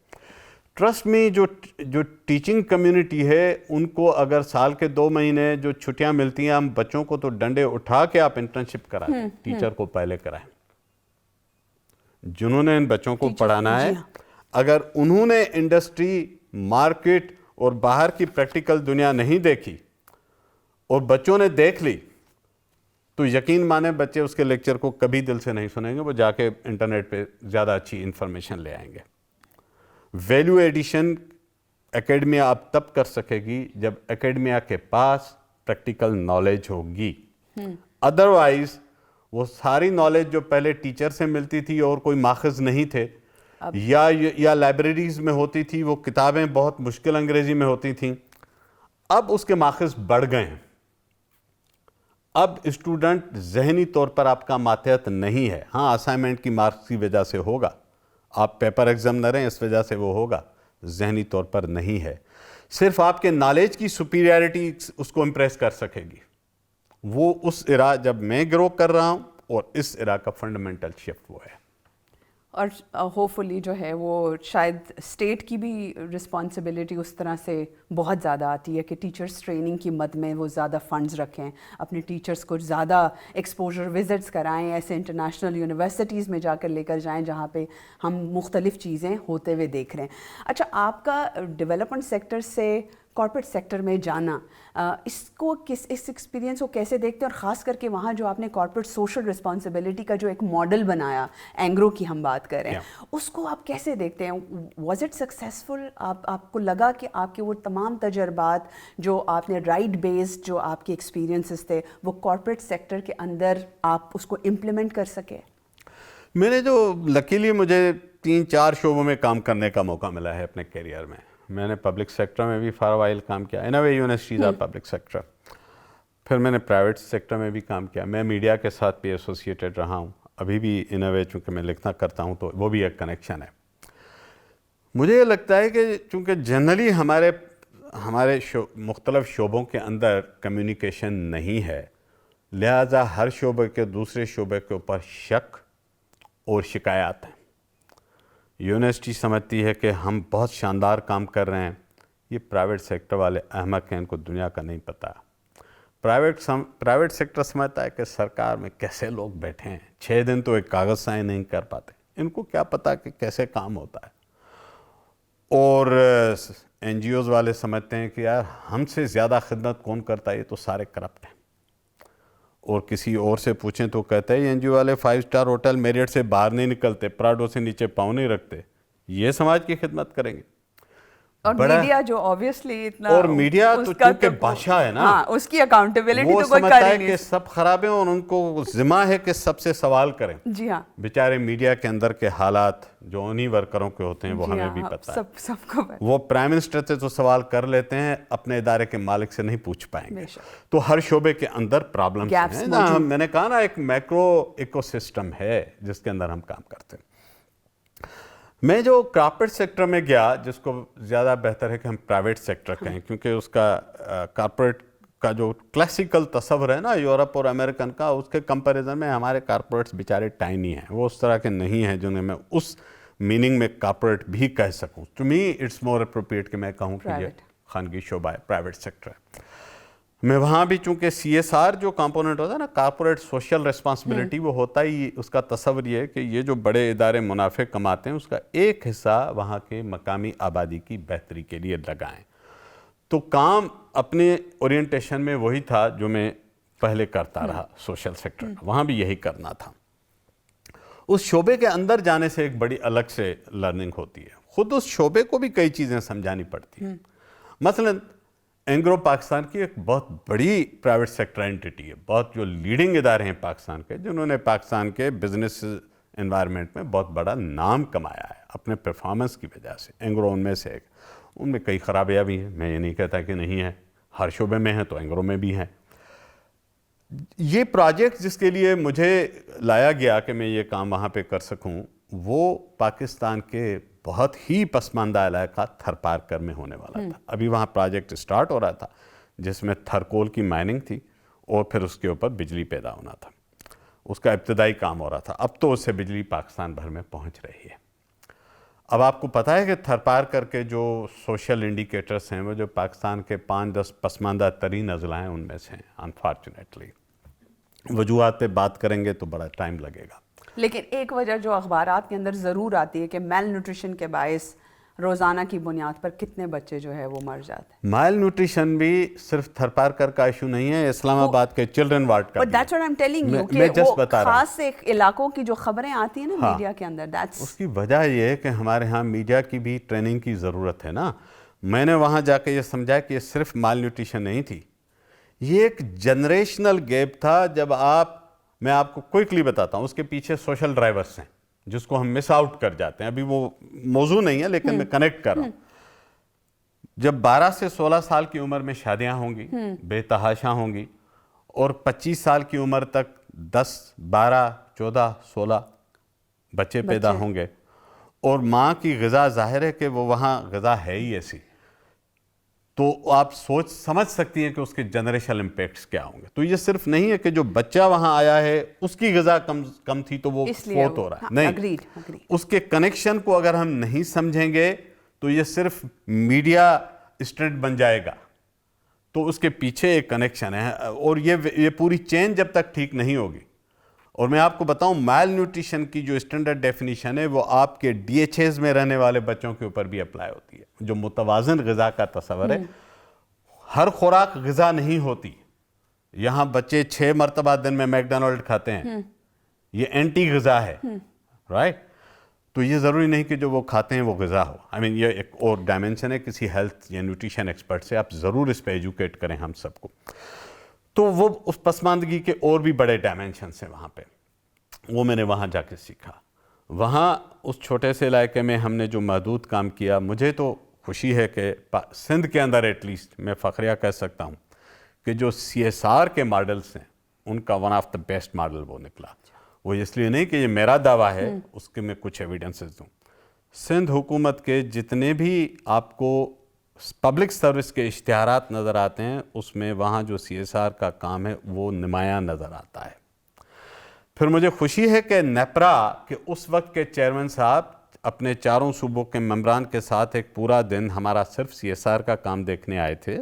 ٹرسٹ میں جو ٹیچنگ کمیونٹی ہے ان کو اگر سال کے 2 مہینے جو چھٹیاں ملتی ہیں، ہم بچوں کو تو ڈنڈے اٹھا کے آپ انٹرنشپ کرائیں، ٹیچر کو پہلے کرائیں جنہوں نے ان بچوں کو پڑھانا ہے. اگر انہوں نے انڈسٹری، مارکیٹ اور باہر کی پریکٹیکل دنیا نہیں دیکھی اور بچوں نے دیکھ لی، تو یقین مانیں بچے اس کے لیکچر کو کبھی دل سے نہیں سنیں گے، وہ جا کے انٹرنیٹ پہ زیادہ اچھی انفارمیشن لے آئیں گے. ویلیو ایڈیشن اکیڈمیا اب تب کر سکے گی جب اکیڈمیا کے پاس پریکٹیکل نالج ہوگی. ادروائز وہ ساری نالج جو پہلے ٹیچر سے ملتی تھی اور کوئی ماخذ نہیں تھے، یا لائبریریز میں ہوتی تھی، وہ کتابیں بہت مشکل انگریزی میں ہوتی تھیں، اب اس کے ماخذ بڑھ گئے ہیں. اب اسٹوڈنٹ ذہنی طور پر آپ کا ماتحت نہیں ہے. ہاں، اسائنمنٹ کی مارکس کی وجہ سے ہوگا، آپ پیپر ایگزام نہ رہیں اس وجہ سے وہ ہوگا، ذہنی طور پر نہیں ہے. صرف آپ کے نالج کی سپیریارٹی اس کو امپریس کر سکے گی. وہ اس ایرا جب میں گرو کر رہا ہوں، اور اس ایرا کا فنڈامنٹل شفٹ وہ ہے. اور ہوپ فلی جو ہے وہ شاید اسٹیٹ کی بھی رسپانسبلٹی اس طرح سے بہت زیادہ آتی ہے کہ ٹیچرس ٹریننگ کی مد میں وہ زیادہ فنڈز رکھیں، اپنے ٹیچرس کو زیادہ ایکسپوجر وزٹس کرائیں، ایسے انٹرنیشنل یونیورسٹیز میں جا کر لے کر جائیں جہاں پہ ہم مختلف چیزیں ہوتے ہوئے دیکھ رہے ہیں. اچھا، آپ کا ڈیولپمنٹ سیکٹر سے کارپوریٹ سیکٹر میں جانا، اس ایکسپیرینس کو کیسے دیکھتے ہیں، اور خاص کر کے وہاں جو آپ نے کارپوریٹ سوشل رسپانسبلٹی کا جو ایک ماڈل بنایا، اینگرو کی ہم بات کر رہے ہیں، اس کو آپ کیسے دیکھتے ہیں؟ Was it successful? آپ کو لگا کہ آپ کے وہ تمام تجربات جو آپ نے رائٹ بیسڈ جو آپ کے ایکسپیرینسز تھے، وہ کارپوریٹ سیکٹر کے اندر آپ اس کو امپلیمنٹ کر سکے؟ میرے جو لکیلی مجھے 3-4 شعبوں میں کام کرنے کا موقع ملا ہے اپنے کیریئر میں. میں نے پبلک سیکٹر میں بھی فار وائل کام کیا، ان اے وے یونیورسٹیز آر پبلک سیکٹر. پھر میں نے پرائیویٹ سیکٹر میں بھی کام کیا. میں میڈیا کے ساتھ بھی ایسوسیٹڈ رہا ہوں، ابھی بھی ان اے وے چونکہ میں لکھنا کرتا ہوں تو وہ بھی ایک کنیکشن ہے. مجھے یہ لگتا ہے کہ چونکہ جنرلی ہمارے مختلف شعبوں کے اندر کمیونیکیشن نہیں ہے، لہٰذا ہر شعبے کے دوسرے شعبے کے اوپر شک اور شکایات ہیں. یونیورسٹی سمجھتی ہے کہ ہم بہت شاندار کام کر رہے ہیں، یہ پرائیویٹ سیکٹر والے احمق ہیں، ان کو دنیا کا نہیں پتہ. پرائیویٹ سیکٹر سمجھتا ہے کہ سرکار میں کیسے لوگ بیٹھے ہیں، 6 دن تو ایک کاغذ سائن نہیں کر پاتے، ان کو کیا پتہ کہ کیسے کام ہوتا ہے. اور این جی اوز والے سمجھتے ہیں کہ یار ہم سے زیادہ خدمت کون کرتا ہے، یہ تو سارے کرپٹ ہیں. اور کسی اور سے پوچھیں تو کہتے ہیں این جی او والے 5 اسٹار ہوٹل میریٹ سے باہر نہیں نکلتے، پراڈو سے نیچے پاؤں نہیں رکھتے، یہ سماج کی خدمت کریں گے. اور میڈیا جو آبویسلی اتنا، اور میڈیا تو چونکہ بادشاہ ہے نا، ہاں اس کی اکاؤنٹیبلٹی وہ تو کوئی سمجھتا کر ہے ہی نہیں کہ سب خراب ہیں اور ان کو ذمہ ہے کہ سب سے سوال کریں. جی ہاں، بیچارے میڈیا کے اندر کے حالات جو انہی ورکروں کے ہوتے ہیں وہ ہمیں بھی پتہ ہے. سب کو وہ پرائم منسٹر سے تو سوال کر لیتے ہیں، اپنے ادارے کے مالک سے نہیں پوچھ پائیں گے. تو ہر شعبے کے اندر پرابلمس ہیں. میں نے کہا نا ایک میکرو ایکو سسٹم ہے جس کے اندر ہم کام کرتے ہیں. میں جو کارپوریٹ سیکٹر میں گیا، جس کو زیادہ بہتر ہے کہ ہم پرائیویٹ سیکٹر کہیں، کیونکہ اس کا کارپوریٹ کا جو کلاسیکل تصور ہے نا یورپ اور امریکن کا، اس کے کمپیریزن میں ہمارے کارپوریٹس بیچارے ٹائنی ہیں، وہ اس طرح کے نہیں ہیں جنہیں میں اس میننگ میں کارپوریٹ بھی کہہ سکوں. To me it's more appropriate کہ میں کہوں کہ یہ خانگی شعبہ ہے، پرائیویٹ سیکٹر ہے. میں وہاں بھی چونکہ سی ایس آر جو کمپوننٹ ہوتا ہے نا، کارپوریٹ سوشل ریسپانسبلٹی، وہ ہوتا ہی اس کا تصور یہ ہے کہ یہ جو بڑے ادارے منافع کماتے ہیں اس کا ایک حصہ وہاں کے مقامی آبادی کی بہتری کے لیے لگائیں. تو کام اپنے اورینٹیشن میں وہی تھا جو میں پہلے کرتا رہا سوشل سیکٹر، وہاں بھی یہی کرنا تھا. اس شعبے کے اندر جانے سے ایک بڑی الگ سے لرننگ ہوتی ہے، خود اس شعبے کو بھی کئی چیزیں سمجھانی پڑتی ہیں. مثلاً اینگرو پاکستان کی ایک بہت بڑی پرائیویٹ سیکٹر اینٹیٹی ہے، بہت جو لیڈنگ ادارے ہیں پاکستان کے، جنہوں نے پاکستان کے بزنس انوائرمنٹ میں بہت بڑا نام کمایا ہے اپنے پرفارمنس کی وجہ سے. اینگرو ان میں سے ایک. ان میں کئی خرابیاں بھی ہیں، میں یہ نہیں کہتا کہ نہیں ہے، ہر شعبے میں ہیں تو اینگرو میں بھی ہیں. یہ پروجیکٹ جس کے لیے مجھے لایا گیا کہ میں یہ کام وہاں پہ کر سکوں وہ پاکستان کے بہت ہی پسماندہ علاقہ تھر پارکر میں ہونے والا تھا. ابھی وہاں پروجیکٹ سٹارٹ ہو رہا تھا جس میں تھرکول کی مائننگ تھی اور پھر اس کے اوپر بجلی پیدا ہونا تھا. اس کا ابتدائی کام ہو رہا تھا. اب تو اس سے بجلی پاکستان بھر میں پہنچ رہی ہے. اب آپ کو پتہ ہے کہ تھر پارکر کے جو سوشل انڈیکیٹرز ہیں وہ جو پاکستان کے 5-10 پسماندہ ترین اضلاع ہیں ان میں سے ہیں. انفارچونیٹلی وجوہات پہ بات کریں گے تو بڑا ٹائم لگے گا. لیکن ایک وجہ جو اخبارات کے اندر ضرور آتی ہے کہ میل نیوٹریشن کے باعث روزانہ کی بنیاد پر کتنے بچے جو ہے وہ مر جاتے ہیں. مائل نیوٹریشن بھی صرف تھر پارکر کا ایشو نہیں ہے, اسلام آباد کے چلڈرن وارڈ کا But that's what I'm telling you کہ وہ خاص ایک علاقوں کی جو خبریں آتی ہیں نا میڈیا کے اندر, اس کی وجہ یہ ہے کہ ہمارے ہاں میڈیا کی بھی ٹریننگ کی ضرورت ہے نا. میں نے وہاں جا کے یہ سمجھا کہ یہ صرف مال نیوٹریشن نہیں تھی, یہ ایک جنریشنل گیپ تھا. جب میں آپ کو کوئکلی بتاتا ہوں, اس کے پیچھے سوشل ڈرائیورز ہیں جس کو ہم مس آؤٹ کر جاتے ہیں. ابھی وہ موضوع نہیں ہے لیکن میں کنیکٹ کر رہا ہوں. جب 12 سے 16 سال کی عمر میں شادیاں ہوں گی, بے تحاشا ہوں گی, اور 25 سال کی عمر تک 10, 12, 14, 16 بچے پیدا ہوں گے, اور ماں کی غذا ظاہر ہے کہ وہ وہاں غذا ہے ہی ایسی, تو آپ سمجھ سکتی ہیں کہ اس کے جنریشنل امپیکٹس کیا ہوں گے. تو یہ صرف نہیں ہے کہ جو بچہ وہاں آیا ہے اس کی غذا کم تھی تو وہ فوت ہو رہا ہے, نہیں. اس کے کنیکشن کو اگر ہم نہیں سمجھیں گے تو یہ صرف میڈیا اسٹنٹ بن جائے گا. تو اس کے پیچھے ایک کنیکشن ہے, اور یہ پوری چین جب تک ٹھیک نہیں ہوگی. اور میں آپ کو بتاؤں مال نیوٹریشن کی جو اسٹینڈرڈ ڈیفینیشن ہے وہ آپ کے ڈی ایچ ایز میں رہنے والے بچوں کے اوپر بھی اپلائی ہوتی ہے. جو متوازن غذا کا تصور ہے, ہر خوراک غذا نہیں ہوتی. یہاں بچے 6 مرتبہ دن میں میک ڈونلڈ کھاتے ہیں, یہ اینٹی غذا ہے, رائٹ. تو یہ ضروری نہیں کہ جو وہ کھاتے ہیں وہ غذا ہو. یہ ایک اور ڈائمنشن ہے, کسی ہیلتھ یا نیوٹریشن ایکسپرٹ سے آپ ضرور اس پہ ایجوکیٹ کریں ہم سب کو. تو وہ اس پسماندگی کے اور بھی بڑے ڈائمنشنس ہیں وہاں پہ, وہ میں نے وہاں جا کے سیکھا. وہاں اس چھوٹے سے علاقے میں ہم نے جو محدود کام کیا, مجھے تو خوشی ہے کہ سندھ کے اندر ایٹ لیسٹ میں فخریہ کہہ سکتا ہوں کہ جو CSR کے ماڈلز ہیں ان کا one of the best model وہ نکلا. وہ اس لیے نہیں کہ یہ میرا دعویٰ ہے, اس کے میں کچھ ایویڈنسز دوں. سندھ حکومت کے جتنے بھی آپ کو پبلک سروس کے اشتہارات نظر آتے ہیں اس میں وہاں جو CSR کا کام ہے وہ نمایاں نظر آتا ہے. پھر مجھے خوشی ہے کہ نیپرا کے اس وقت کے چیئرمین صاحب اپنے 4 صوبوں کے ممبران کے ساتھ ایک پورا دن ہمارا صرف CSR کا کام دیکھنے آئے تھے.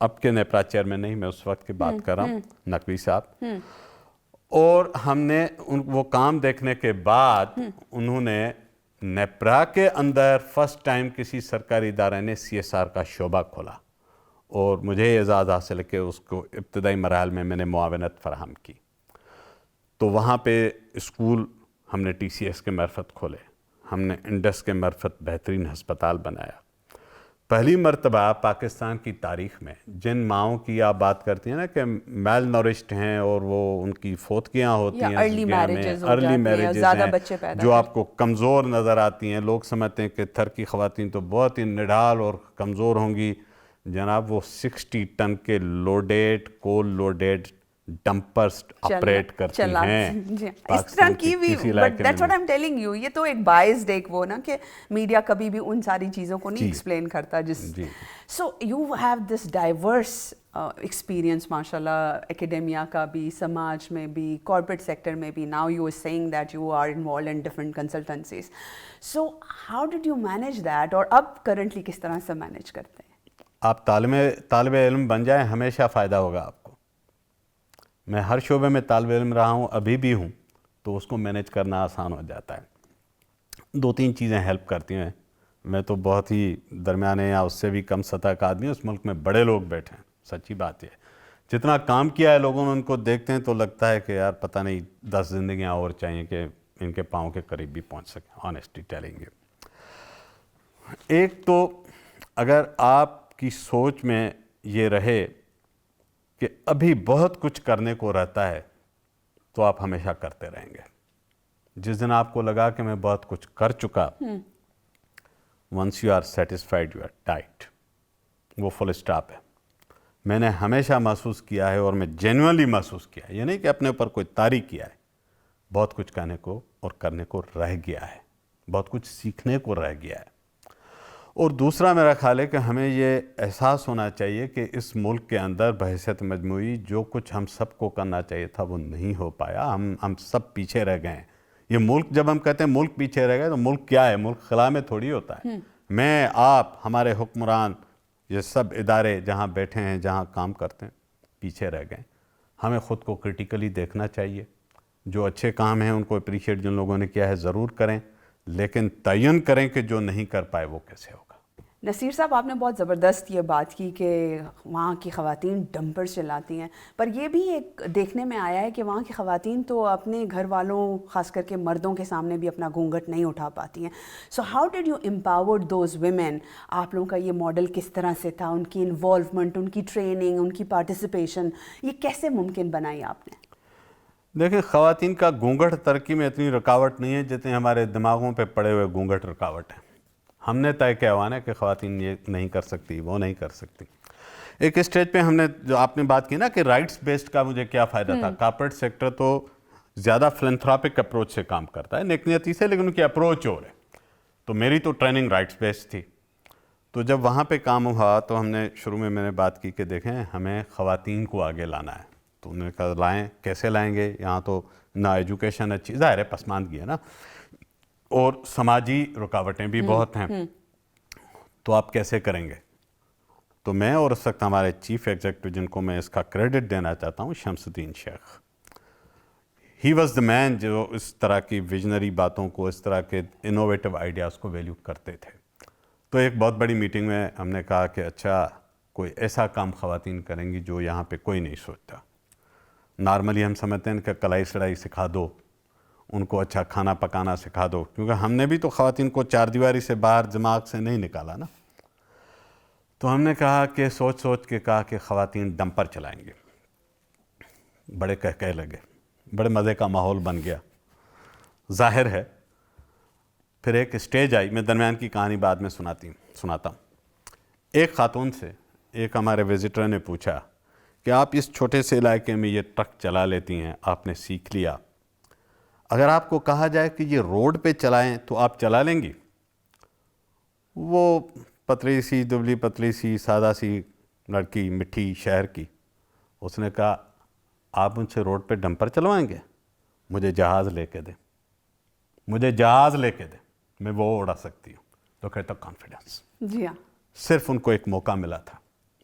اب کے نیپرا چیئرمین نہیں, میں اس وقت کی بات کر رہا ہوں, نقوی صاحب. اور ہم نے وہ کام دیکھنے کے بعد انہوں نے نیپرا کے اندر فرسٹ ٹائم کسی سرکاری ادارے نے CSR کا شعبہ کھولا, اور مجھے اعزاز حاصل ہے کہ اس کو ابتدائی مراحل میں نے معاونت فراہم کی. تو وہاں پہ اسکول ہم نے TCS کے معرفت کھولے, ہم نے انڈس کے معرفت بہترین ہسپتال بنایا. پہلی مرتبہ پاکستان کی تاریخ میں جن ماؤں کی آپ بات کرتی ہیں نا کہ میل نورشڈ ہیں اور وہ ان کی فوتگیاں ہوتی ہیں, ارلی میرجز ہیں, جو آپ کو کمزور نظر آتی ہیں. لوگ سمجھتے ہیں کہ تھر کی خواتین تو بہت ہی نڈھال اور کمزور ہوں گی. جناب وہ 60 ٹن کے لوڈیڈ کول لوڈیڈ ڈمپرز آپریٹ کرتی ہیں اس طرح کی بھی. But that's what I am telling you, یہ تو ایک بائزڈ ایک وہ نا کہ میڈیا کبھی بھی ان ساری چیزوں کو نہیں ایکسپلین کرتا جس. So you have this diverse experience ماشاء اللہ, اکیڈیمیا کا بھی, سماج میں بھی, کارپوریٹ سیکٹر میں بھی. Now you are seeing that you are involved in different consultancies. So how did you manage that, اور اب کرنٹلی کس طرح سے مینیج کرتے ہیں؟ آپ طالب علم بن جائیں, ہمیشہ فائدہ ہوگا آپ کو. میں ہر شعبے میں طالب علم رہا ہوں, ابھی بھی ہوں, تو اس کو مینیج کرنا آسان ہو جاتا ہے. 2-3 چیزیں ہیلپ کرتی ہیں. میں تو بہت ہی درمیانے یا اس سے بھی کم سطح کا آدمی, اس ملک میں بڑے لوگ بیٹھے ہیں, سچی بات یہ ہے. جتنا کام کیا ہے لوگوں نے, ان کو دیکھتے ہیں تو لگتا ہے کہ یار پتہ نہیں 10 زندگیاں اور چاہیے کہ ان کے پاؤں کے قریب بھی پہنچ سکیں. آنیسٹلی ٹیلنگ یو, ایک تو اگر آپ کی سوچ میں یہ رہے کہ ابھی بہت کچھ کرنے کو رہتا ہے تو آپ ہمیشہ کرتے رہیں گے. جس دن آپ کو لگا کہ میں بہت کچھ کر چکا, once you are satisfied you are tight, وہ فل اسٹاپ ہے. میں نے ہمیشہ محسوس کیا ہے اور میں جینوئنلی محسوس کیا ہے، یہ نہیں کہ اپنے اوپر کوئی طاری کیا ہے، بہت کچھ کہنے کو اور کرنے کو رہ گیا ہے، بہت کچھ سیکھنے کو رہ گیا ہے۔ اور دوسرا میرا خیال ہے کہ ہمیں یہ احساس ہونا چاہیے کہ اس ملک کے اندر بحیثیت مجموعی جو کچھ ہم سب کو کرنا چاہیے تھا وہ نہیں ہو پایا، ہم سب پیچھے رہ گئے ہیں۔ یہ ملک، جب ہم کہتے ہیں ملک پیچھے رہ گئے تو ملک کیا ہے؟ ملک خلا میں تھوڑی ہوتا ہے۔ میں، آپ، ہمارے حکمران، یہ سب ادارے جہاں بیٹھے ہیں، جہاں کام کرتے ہیں، پیچھے رہ گئے۔ ہمیں خود کو کرٹیکلی دیکھنا چاہیے، جو اچھے کام ہیں ان کو اپریشیٹ جن لوگوں نے کیا ہے ضرور کریں، لیکن تعین کریں کہ جو نہیں کر پائے وہ کیسے ہوگا۔ نصیر صاحب، آپ نے بہت زبردست یہ بات کی کہ وہاں کی خواتین ڈمپر چلاتی ہیں، پر یہ بھی ایک دیکھنے میں آیا ہے کہ وہاں کی خواتین تو اپنے گھر والوں، خاص کر کے مردوں کے سامنے بھی اپنا گھونگھٹ نہیں اٹھا پاتی ہیں۔ So how did you empower those women? آپ لوگوں کا یہ ماڈل کس طرح سے تھا؟ ان کی انوالومنٹ، ان کی ٹریننگ، ان کی پارٹیسپیشن، یہ کیسے ممکن بنائی آپ نے؟ دیکھیں، خواتین کا گھونگھٹ ترقی میں اتنی رکاوٹ نہیں ہے جتنے ہمارے دماغوں پہ پڑے ہوئے گھونگھٹ رکاوٹ ہیں۔ ہم نے طے کیا ہوا نا کہ خواتین یہ نہیں کر سکتی، وہ نہیں کر سکتی۔ ایک اسٹیج پہ ہم نے، جو آپ نے بات کی نا کہ رائٹس بیسڈ کا مجھے کیا فائدہ تھا، کارپوریٹ سیکٹر تو زیادہ فلنتھراپک اپروچ سے کام کرتا ہے، نیک نیتی سے، لیکن ان کی اپروچ اور ہے۔ تو میری تو ٹریننگ رائٹس بیسڈ تھی۔ تو جب وہاں پہ کام ہوا تو ہم نے شروع میں نے بات کی کہ دیکھیں ہمیں خواتین کو آگے لانا ہے۔ تو انہوں نے کہا لائیں، کیسے لائیں گے؟ یہاں تو نہ ایجوکیشن اچھی، ظاہر ہے پسماندگی ہے نا، اور سماجی رکاوٹیں بھی بہت ہیں، تو آپ کیسے کریں گے؟ تو میں اور اس وقت ہمارے چیف ایگزیکٹو، جن کو میں اس کا کریڈٹ دینا چاہتا ہوں، شمس الدین شیخ، ہی واز دا مین جو اس طرح کی ویژنری باتوں کو، اس طرح کے انوویٹو آئیڈیاز کو ویلیو کرتے تھے۔ تو ایک بہت بڑی میٹنگ میں ہم نے کہا کہ اچھا، کوئی ایسا کام خواتین کریں گی جو یہاں پہ کوئی نہیں سوچتا۔ نارملی ہم سمجھتے ہیں کہ کلائی سڑائی سکھا دو، ان کو اچھا کھانا پکانا سکھا دو، کیونکہ ہم نے بھی تو خواتین کو چار دیواری سے باہر دماغ سے نہیں نکالا نا۔ تو ہم نے کہا کہ سوچ کے کہا کہ خواتین ڈمپر چلائیں گے۔ بڑے کہہ لگے، بڑے مزے کا ماحول بن گیا، ظاہر ہے۔ پھر ایک اسٹیج آئی، میں درمیان کی کہانی بعد میں سناتا ہوں۔ ایک خاتون سے ایک ہمارے وزٹر نے پوچھا کہ آپ اس چھوٹے سے علاقے میں یہ ٹرک چلا لیتی ہیں، آپ نے سیکھ لیا، اگر آپ کو کہا جائے کہ یہ روڈ پہ چلائیں تو آپ چلا لیں گی؟ وہ پتلی سی، دبلی پتلی سی، سادہ سی لڑکی، مٹھی شہر کی، اس نے کہا آپ مجھ سے روڈ پہ ڈمپر چلوائیں گے؟ مجھے جہاز لے کے دیں، مجھے جہاز لے کے دیں، میں وہ اڑا سکتی ہوں۔ تو کہتا کانفیڈنس۔ جی ہاں، صرف ان کو ایک موقع ملا تھا،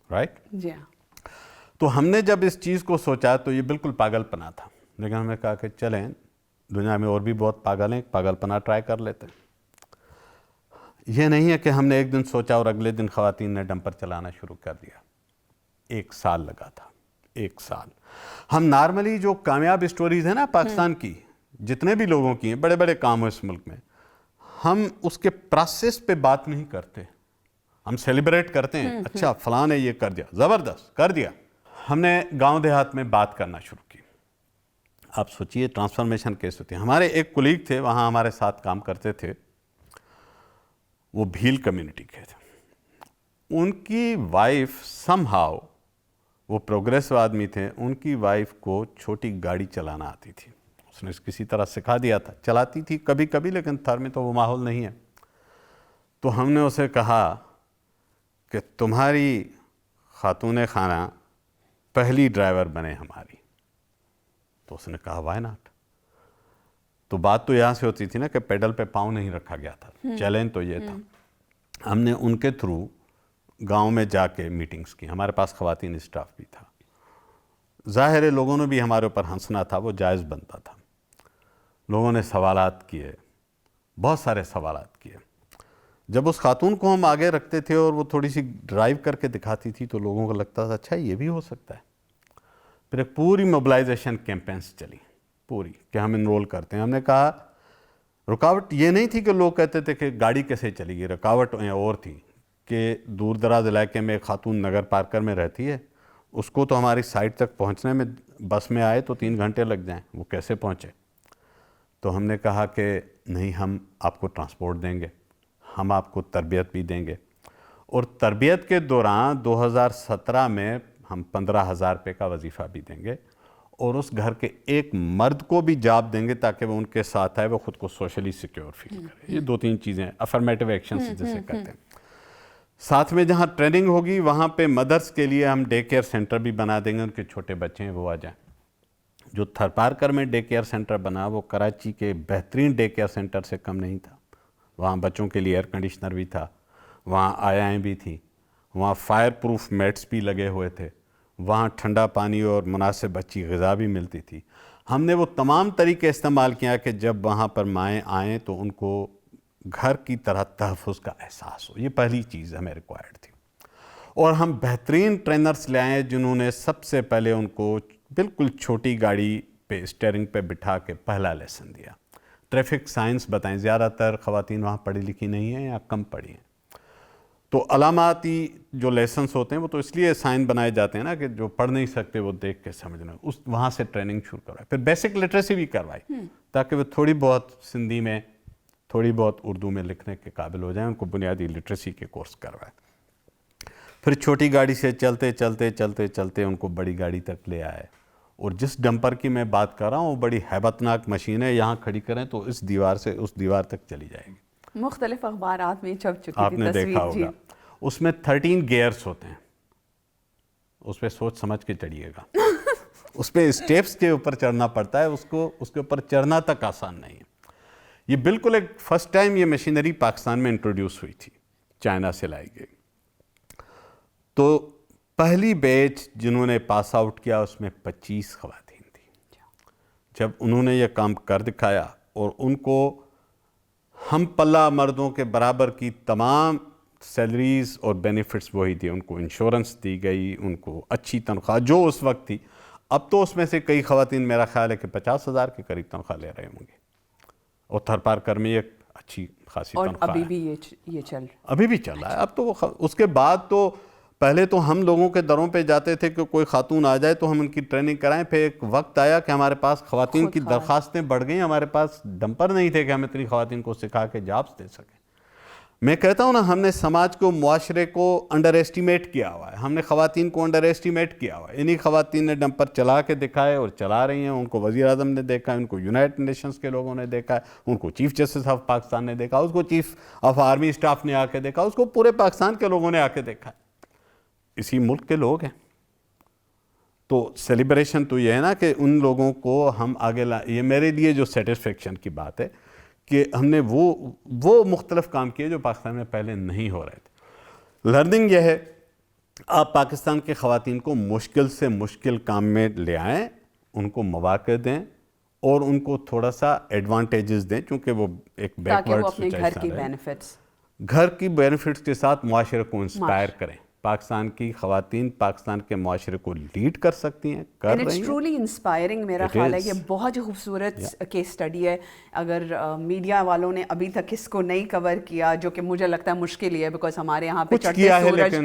رائٹ؟ جی ہاں۔ تو ہم نے جب اس چیز کو سوچا تو یہ بالکل پاگل پنا تھا، لیکن ہم نے کہا کہ چلیں، دنیا میں اور بھی بہت پاگل ہیں، پاگل پنا ٹرائی کر لیتے ہیں۔ یہ نہیں ہے کہ ہم نے ایک دن سوچا اور اگلے دن خواتین نے ڈمپر چلانا شروع کر دیا۔ 1 سال لگا تھا، 1 سال۔ ہم نارملی جو کامیاب اسٹوریز ہیں نا پاکستان کی، جتنے بھی لوگوں کی ہیں، بڑے بڑے کام ہو اس ملک میں، ہم اس کے پروسیس پہ بات نہیں کرتے، ہم سیلیبریٹ کرتے ہیں، اچھا فلاں نے یہ کر دیا، زبردست کر دیا۔ ہم نے گاؤں دیہات میں بات کرنا شروع کی۔ آپ سوچئے ٹرانسفارمیشن کیسے ہوتی ہے۔ ہمارے ایک کولیگ تھے وہاں ہمارے ساتھ کام کرتے تھے، وہ بھیل کمیونٹی کے تھے۔ ان کی وائف سم ہاؤ، وہ پروگریسو آدمی تھے، ان کی وائف کو چھوٹی گاڑی چلانا آتی تھی، اس نے کسی طرح سکھا دیا تھا، چلاتی تھی کبھی کبھی، لیکن تھر میں تو وہ ماحول نہیں ہے۔ تو ہم نے اسے کہا کہ تمہاری خاتون خانہ پہلی ڈرائیور بنے ہماری۔ تو اس نے کہا وائی ناٹ۔ تو بات تو یہاں سے ہوتی تھی نا کہ پیڈل پہ پاؤں نہیں رکھا گیا تھا، چیلنج تو یہ تھا۔ ہم نے ان کے تھرو گاؤں میں جا کے میٹنگز کی، ہمارے پاس خواتین اسٹاف بھی تھا، ظاہر ہے لوگوں نے بھی ہمارے اوپر ہنسنا تھا، وہ جائز بنتا تھا۔ لوگوں نے سوالات کیے، بہت سارے سوالات کیے۔ جب اس خاتون کو ہم آگے رکھتے تھے اور وہ تھوڑی سی ڈرائیو کر کے دکھاتی تھی تو لوگوں کو لگتا تھا اچھا یہ بھی ہو سکتا ہے۔ پھر ایک پوری موبلائزیشن کیمپینس چلی پوری کہ ہم انرول کرتے ہیں۔ ہم نے کہا رکاوٹ یہ نہیں تھی کہ لوگ کہتے تھے کہ گاڑی کیسے چلے گی، رکاوٹ اور تھی کہ دور دراز علاقے میں ایک خاتون نگر پارکر میں رہتی ہے، اس کو تو ہماری سائٹ تک پہنچنے میں بس میں آئے تو 3 گھنٹے لگ جائیں، وہ کیسے پہنچے؟ تو ہم نے کہا کہ نہیں، ہم آپ کو ٹرانسپورٹ دیں گے، ہم آپ کو تربیت بھی دیں گے۔ اور تربیت کے دوران 2017 میں ہم 15,000 روپے کا وظیفہ بھی دیں گے اور اس گھر کے ایک مرد کو بھی جاب دیں گے تاکہ وہ ان کے ساتھ آئے, وہ خود کو سوشلی سیکیور فیل کرے. یہ 2-3 چیزیں افرمیٹیو ایکشنز جسے کہتے ہیں. ساتھ میں جہاں ٹریننگ ہوگی وہاں پہ مدرس کے لیے ہم ڈے کیئر سینٹر بھی بنا دیں گے, ان کے چھوٹے بچے ہیں وہ آ جائیں. جو تھرپارکر میں ڈے کیئر سینٹر بنا وہ کراچی کے بہترین ڈے کیئر سینٹر سے کم نہیں تھا. وہاں بچوں کے لیے ایئر کنڈیشنر بھی تھا, وہاں آیائیں بھی تھیں, وہاں فائر پروف میٹس بھی لگے ہوئے تھے, وہاں ٹھنڈا پانی اور مناسب اچھی غذا بھی ملتی تھی. ہم نے وہ تمام طریقے استعمال کیا کہ جب وہاں پر مائیں آئیں تو ان کو گھر کی طرح تحفظ کا احساس ہو. یہ پہلی چیز ہمیں ریکوائرڈ تھی. اور ہم بہترین ٹرینرز لے آئے جنہوں نے سب سے پہلے ان کو بالکل چھوٹی گاڑی پہ اسٹیئرنگ پہ بٹھا کے پہلا لیسن دیا. ٹریفک سائنس بتائیں, زیادہ تر خواتین وہاں پڑھی لکھی نہیں ہیں یا کم پڑھی ہیں, تو علاماتی جو لیسنس ہوتے ہیں وہ تو اس لیے سائن بنائے جاتے ہیں نا کہ جو پڑھ نہیں سکتے وہ دیکھ کے سمجھنا. وہاں سے ٹریننگ شروع کروائی, پھر بیسک لٹریسی بھی کروائی تاکہ وہ تھوڑی بہت سندھی میں, تھوڑی بہت اردو میں لکھنے کے قابل ہو جائیں. ان کو بنیادی لٹریسی کے کورس کروائے. پھر چھوٹی گاڑی سے چلتے چلتے چلتے چلتے ان کو بڑی گاڑی تک لے آئے. اور جس ڈمپر کی میں بات کر رہا ہوں وہ بڑی ہیبت ناک مشین ہے, یہاں کھڑی کریں تو اس دیوار سے اس دیوار تک چلی جائے گی. مختلف اخبارات میں چھپ چکی آپ نے دیکھا ہوگا. اس میں 13 گیئرز ہوتے ہیں, اس پہ سوچ سمجھ کے چڑھیے گا. اس پہ اسٹیپس کے اوپر چڑھنا پڑتا ہے, اس کے اوپر چڑھنا تک آسان نہیں ہے. یہ بالکل ایک فرسٹ ٹائم یہ مشینری پاکستان میں انٹروڈیوس ہوئی تھی, چائنا سے لائی گئی. تو پہلی بیچ جنہوں نے پاس آؤٹ کیا اس میں 25 خواتین تھیں. جب انہوں نے یہ کام کر دکھایا اور ان کو ہم پلہ مردوں کے برابر کی تمام سیلریز اور بینیفٹس وہی تھی, ان کو انشورنس دی گئی, ان کو اچھی تنخواہ جو اس وقت تھی. اب تو اس میں سے کئی خواتین میرا خیال ہے کہ 50,000 کے قریب تنخواہ لے رہے ہوں گے, اور تھرپارکر میں ایک اچھی خاصی تنخواہ ہے. ابھی بھی یہ ابھی بھی چل رہا ہے. اب تو اس کے بعد تو پہلے تو ہم لوگوں کے دروں پہ جاتے تھے کہ کوئی خاتون آ جائے تو ہم ان کی ٹریننگ کرائیں. پھر ایک وقت آیا کہ ہمارے پاس خواتین کی درخواستیں بڑھ گئیں, ہمارے پاس ڈمپر نہیں تھے کہ ہم اتنی خواتین کو سکھا کے جابس دے سکیں. میں کہتا ہوں نا, ہم نے سماج کو, معاشرے کو انڈر ایسٹیمیٹ کیا ہوا ہے, ہم نے خواتین کو انڈر ایسٹیمیٹ کیا ہوا ہے. انہی خواتین نے ڈمپر چلا کے دکھائے اور چلا رہی ہیں. ان کو وزیر اعظم نے دیکھا, ان کو یونائٹڈ نیشنز کے لوگوں نے دیکھا, ان کو چیف جسٹس آف پاکستان نے دیکھا, اس کو چیف آف آرمی اسٹاف نے آ کے دیکھا, اس کو پورے پاکستان کے لوگوں نے آ کے دیکھا. اسی ملک کے لوگ ہیں. تو سیلیبریشن تو یہ ہے نا کہ ان لوگوں کو ہم آگے یہ میرے لیے جو سیٹسفیکشن کی بات ہے کہ ہم نے وہ مختلف کام کیے جو پاکستان میں پہلے نہیں ہو رہے تھے. لرننگ یہ ہے, آپ پاکستان کے خواتین کو مشکل سے مشکل کام میں لے آئیں, ان کو مواقع دیں اور ان کو تھوڑا سا ایڈوانٹیجز دیں, چونکہ وہ ایک بیکورڈ سوسائٹی ہے. گھر کی بینیفٹس کے ساتھ معاشرے کو انسپائر کریں. پاکستان کی خواتین پاکستان کے معاشرے کو لیڈ کر سکتی ہیں, کر رہی ہیں. Truly inspiring. میرا خیال ہے یہ بہت خوبصورت کیس اسٹڈی ہے. اگر میڈیا والوں نے ابھی تک اس کو نہیں کور کیا, جو کہ مجھے لگتا ہے مشکل ہی ہے, بیکاز ہمارے یہاں پہ چڑھتے سورج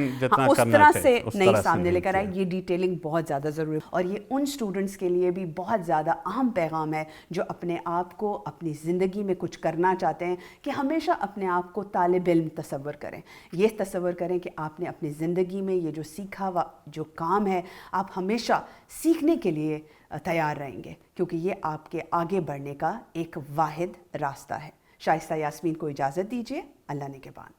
اس طرح سے نہیں سامنے لے کر آئے. یہ ڈیٹیلنگ بہت زیادہ ضروری ہے, اور یہ ان اسٹوڈنٹس کے لیے بھی بہت زیادہ اہم پیغام ہے جو اپنے آپ کو اپنی زندگی میں کچھ کرنا چاہتے ہیں, کہ ہمیشہ اپنے آپ کو طالب علم تصور کریں. یہ تصور کریں کہ آپ نے اپنی زندگی میں یہ جو سیکھا ہوا جو کام ہے, آپ ہمیشہ سیکھنے کے لیے تیار رہیں گے, کیونکہ یہ آپ کے آگے بڑھنے کا ایک واحد راستہ ہے. شائستہ یاسمین کو اجازت دیجیے. اللہ نگہبان.